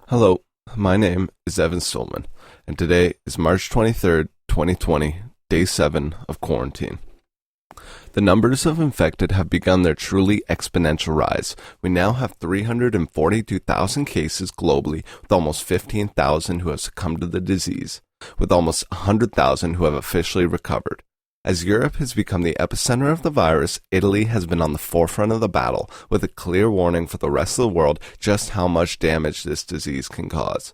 Hello, my name is Evan Stolman, and today is March 23rd, 2020, day 7 of quarantine. The numbers of infected have begun their truly exponential rise. We now have 342,000 cases globally, with almost 15,000 who have succumbed to the disease, with almost 100,000 who have officially recovered. As Europe has become the epicenter of the virus, Italy has been on the forefront of the battle, with a clear warning for the rest of the world just how much damage this disease can cause.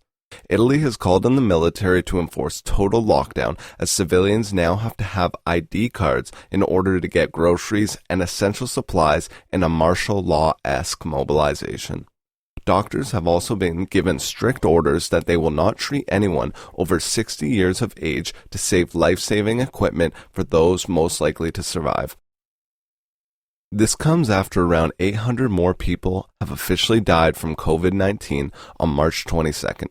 Italy has called on the military to enforce total lockdown, as civilians now have to have ID cards in order to get groceries and essential supplies in a martial law-esque mobilization. Doctors have also been given strict orders that they will not treat anyone over 60 years of age to save life-saving equipment for those most likely to survive. This comes after around 800 more people have officially died from COVID-19 on March 22nd.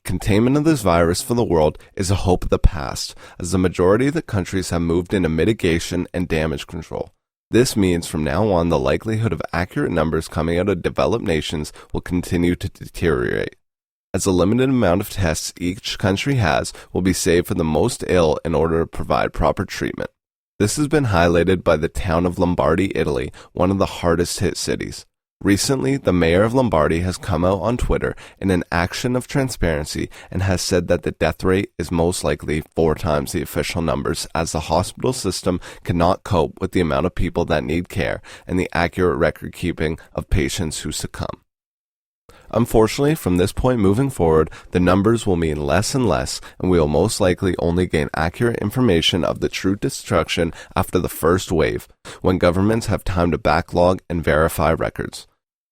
Containment of this virus for the world is a hope of the past, as the majority of the countries have moved into mitigation and damage control. This means from now on the likelihood of accurate numbers coming out of developed nations will continue to deteriorate, as the limited amount of tests each country has will be saved for the most ill in order to provide proper treatment. This has been highlighted by the town of Lombardy, Italy, one of the hardest hit cities. Recently, the mayor of Lombardy has come out on Twitter in an action of transparency and has said that the death rate is most likely 4 times the official numbers, as the hospital system cannot cope with the amount of people that need care and the accurate record keeping of patients who succumb. Unfortunately, from this point moving forward, the numbers will mean less and less, and we will most likely only gain accurate information of the true destruction after the first wave, when governments have time to backlog and verify records.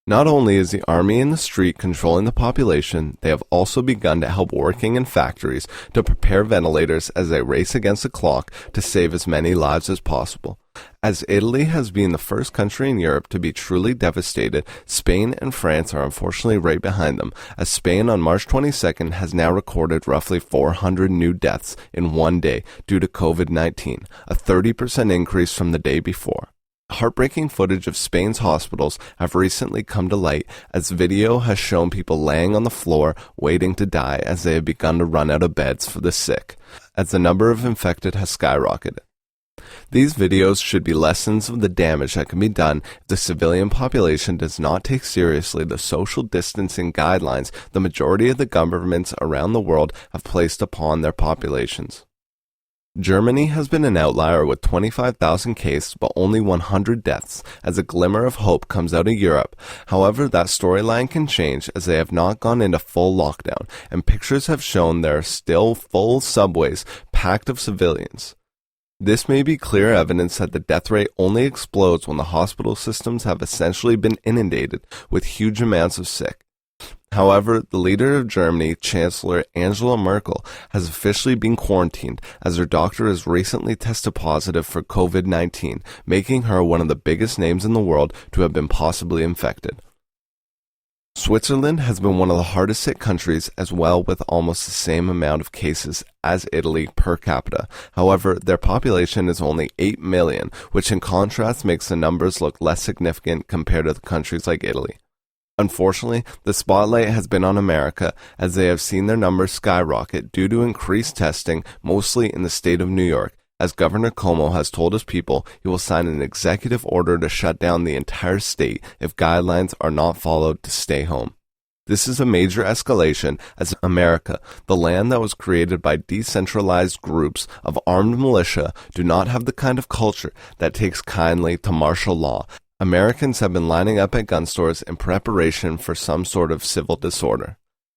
Not only is the army in the street controlling the population, they have also begun to help working in factories to prepare ventilators as they race against the clock to save as many lives as possible. As Italy has been the first country in Europe to be truly devastated, Spain and France are unfortunately right behind them, as Spain on March 22nd has now recorded roughly 400 new deaths in one day due to COVID-19, a 30% increase from the day before. Heartbreaking footage of Spain's hospitals have recently come to light, as video has shown people laying on the floor waiting to die as they have begun to run out of beds for the sick, as the number of infected has skyrocketed. These videos should be lessons of the damage that can be done if the civilian population does not take seriously the social distancing guidelines the majority of the governments around the world have placed upon their populations. Germany has been an outlier with 25,000 cases but only 100 deaths, as a glimmer of hope comes out of Europe. However, that storyline can change, as they have not gone into full lockdown, and pictures have shown there are still full subways packed of civilians. This may be clear evidence that the death rate only explodes when the hospital systems have essentially been inundated with huge amounts of sick. However, the leader of Germany, Chancellor Angela Merkel, has officially been quarantined, as her doctor has recently tested positive for COVID-19, making her one of the biggest names in the world to have been possibly infected. Switzerland has been one of the hardest hit countries as well, with almost the same amount of cases as Italy per capita. However, their population is only 8 million, which in contrast makes the numbers look less significant compared to countries like Italy. Unfortunately, the spotlight has been on America, as they have seen their numbers skyrocket due to increased testing, mostly in the state of New York, as Governor Cuomo has told his people he will sign an executive order to shut down the entire state if guidelines are not followed to stay home. This is a major escalation, as America, the land that was created by decentralized groups of armed militia, do not have the kind of culture that takes kindly to martial law. Americans have been lining up at gun stores in preparation for some sort of civil disorder.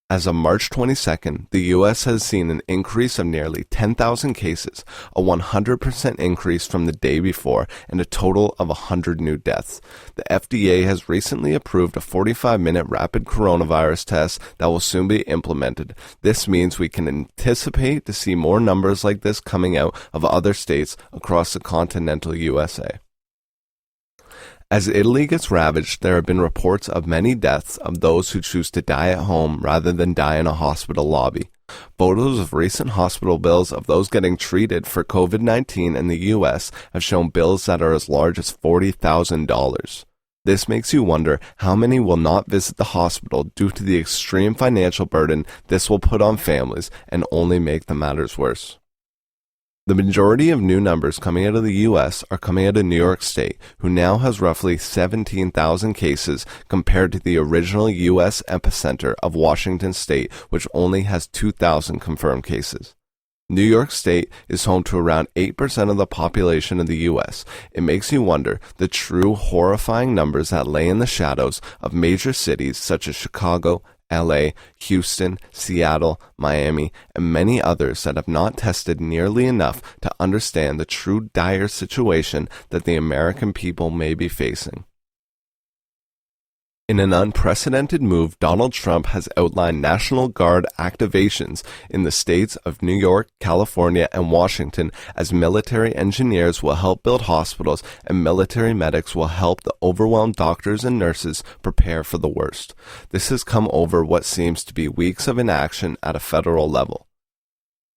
As of March 22nd, the U.S. has seen an increase of nearly 10,000 cases, a 100% increase from the day before, and a total of 100 new deaths. The FDA has recently approved a 45-minute rapid coronavirus test that will soon be implemented. This means we can anticipate to see more numbers like this coming out of other states across the continental USA. As Italy gets ravaged, there have been reports of many deaths of those who choose to die at home rather than die in a hospital lobby. Photos of recent hospital bills of those getting treated for COVID-19 in the U.S. have shown bills that are as large as $40,000. This makes you wonder how many will not visit the hospital due to the extreme financial burden this will put on families and only make the matters worse. The majority of new numbers coming out of the U.S. are coming out of New York State, who now has roughly 17,000 cases compared to the original U.S. epicenter of Washington State, which only has 2,000 confirmed cases. New York State is home to around 8% of the population of the U.S. It makes you wonder the true horrifying numbers that lay in the shadows of major cities such as Chicago, LA, Houston, Seattle, Miami, and many others that have not tested nearly enough to understand the true dire situation that the American people may be facing. In an unprecedented move, Donald Trump has outlined National Guard activations in the states of New York, California, and Washington as military engineers will help build hospitals and military medics will help the overwhelmed doctors and nurses prepare for the worst. This has come over what seems to be weeks of inaction at a federal level.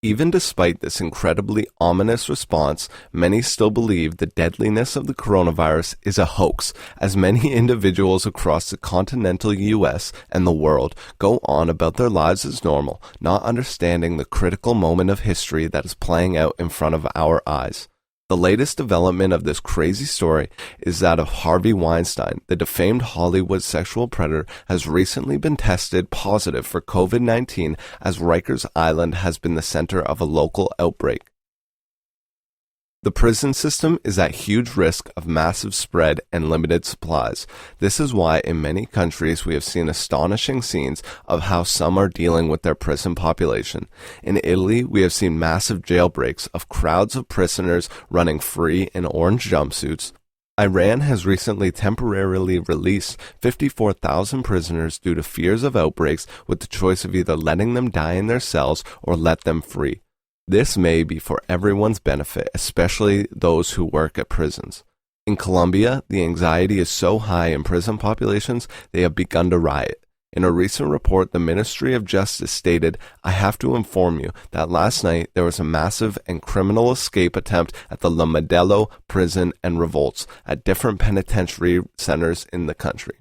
Even despite this incredibly ominous response, many still believe the deadliness of the coronavirus is a hoax, as many individuals across the continental U.S. and the world go on about their lives as normal, not understanding the critical moment of history that is playing out in front of our eyes. The latest development of this crazy story is that of Harvey Weinstein, the defamed Hollywood sexual predator, has recently been tested positive for COVID-19 as Rikers Island has been the center of a local outbreak. The prison system is at huge risk of massive spread and limited supplies. This is why in many countries we have seen astonishing scenes of how some are dealing with their prison population. In Italy, we have seen massive jailbreaks of crowds of prisoners running free in orange jumpsuits. Iran has recently temporarily released 54,000 prisoners due to fears of outbreaks, with the choice of either letting them die in their cells or let them free. This may be for everyone's benefit, especially those who work at prisons. In Colombia, the anxiety is so high in prison populations, they have begun to riot. In a recent report, the Ministry of Justice stated, "I have to inform you that last night there was a massive and criminal escape attempt at the La Modelo prison and revolts at different penitentiary centers in the country."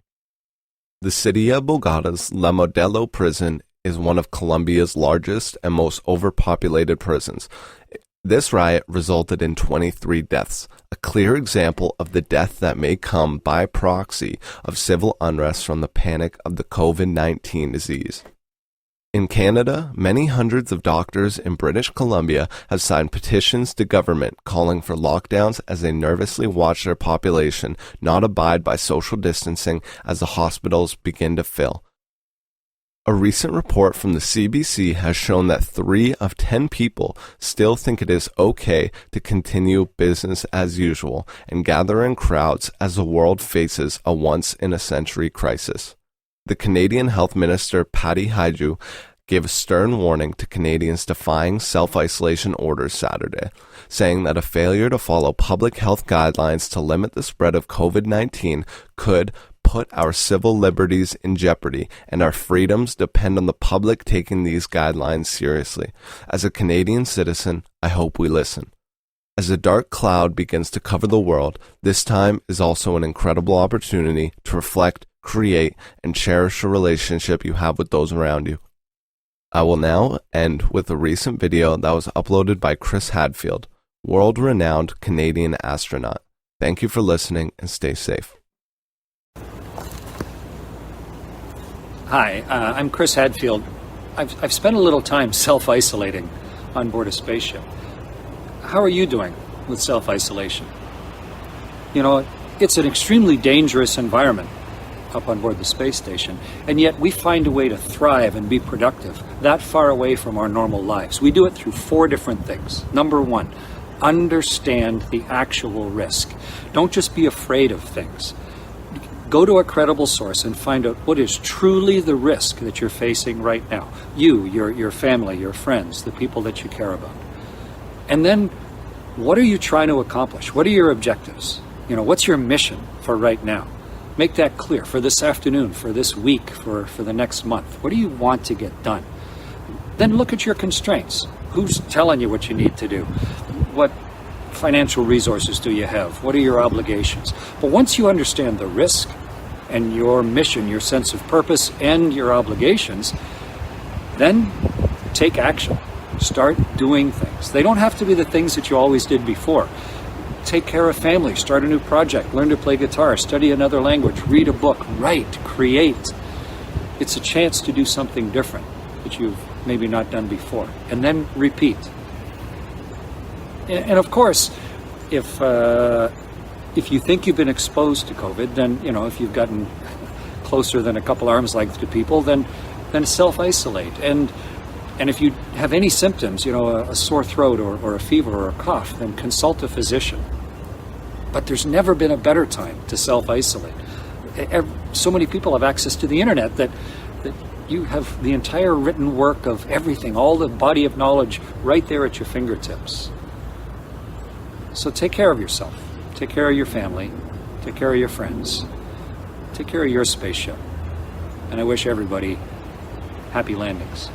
The city of Bogota's La Modelo prison is one of Colombia's largest and most overpopulated prisons. This riot resulted in 23 deaths, a clear example of the death that may come by proxy of civil unrest from the panic of the COVID-19 disease. In Canada, many hundreds of doctors in British Columbia have signed petitions to government calling for lockdowns as they nervously watch their population not abide by social distancing as the hospitals begin to fill. A recent report from the CBC has shown that 3 of 10 people still think it is okay to continue business as usual and gather in crowds as the world faces a once-in-a-century crisis. The Canadian Health Minister, Patty Hajdu, gave a stern warning to Canadians defying self-isolation orders Saturday, saying that a failure to follow public health guidelines to limit the spread of COVID-19 could put our civil liberties in jeopardy, and our freedoms depend on the public taking these guidelines seriously. As a Canadian citizen, I hope we listen. As a dark cloud begins to cover the world, this time is also an incredible opportunity to reflect, create, and cherish a relationship you have with those around you. I will now end with a recent video that was uploaded by Chris Hadfield, world-renowned Canadian astronaut. Thank you for listening and stay safe. Hi, I'm Chris Hadfield. I've spent a little time self-isolating on board a spaceship. How are you doing with self-isolation? You know, it's an extremely dangerous environment up on board the space station, and yet we find a way to thrive and be productive that far away from our normal lives. We do it through 4 different things. Number 1, understand the actual risk. Don't just be afraid of things. Go to a credible source and find out what is truly the risk that you're facing right now. You, your family, your friends, the people that you care about. And then, what are you trying to accomplish? What are your objectives? You know, what's your mission for right now? Make that clear for this afternoon, for this week, for the next month. What do you want to get done? Then look at your constraints. Who's telling you what you need to do? What financial resources do you have? What are your obligations? But once you understand the risk and your mission, your sense of purpose, and your obligations, then take action. Start doing things. They don't have to be the things that you always did before. Take care of family, start a new project, learn to play guitar, study another language, read a book, write, create. It's a chance to do something different that you've maybe not done before. And then repeat. And of course, if you think you've been exposed to COVID, then, if you've gotten closer than a couple arms length to people, then self-isolate. And if you have any symptoms, a sore throat or a fever or a cough, then consult a physician. But there's never been a better time to self-isolate. So many people have access to the internet that you have the entire written work of everything, all the body of knowledge right there at your fingertips. So take care of yourself. Take care of your family. Take care of your friends. Take care of your spaceship. And I wish everybody happy landings.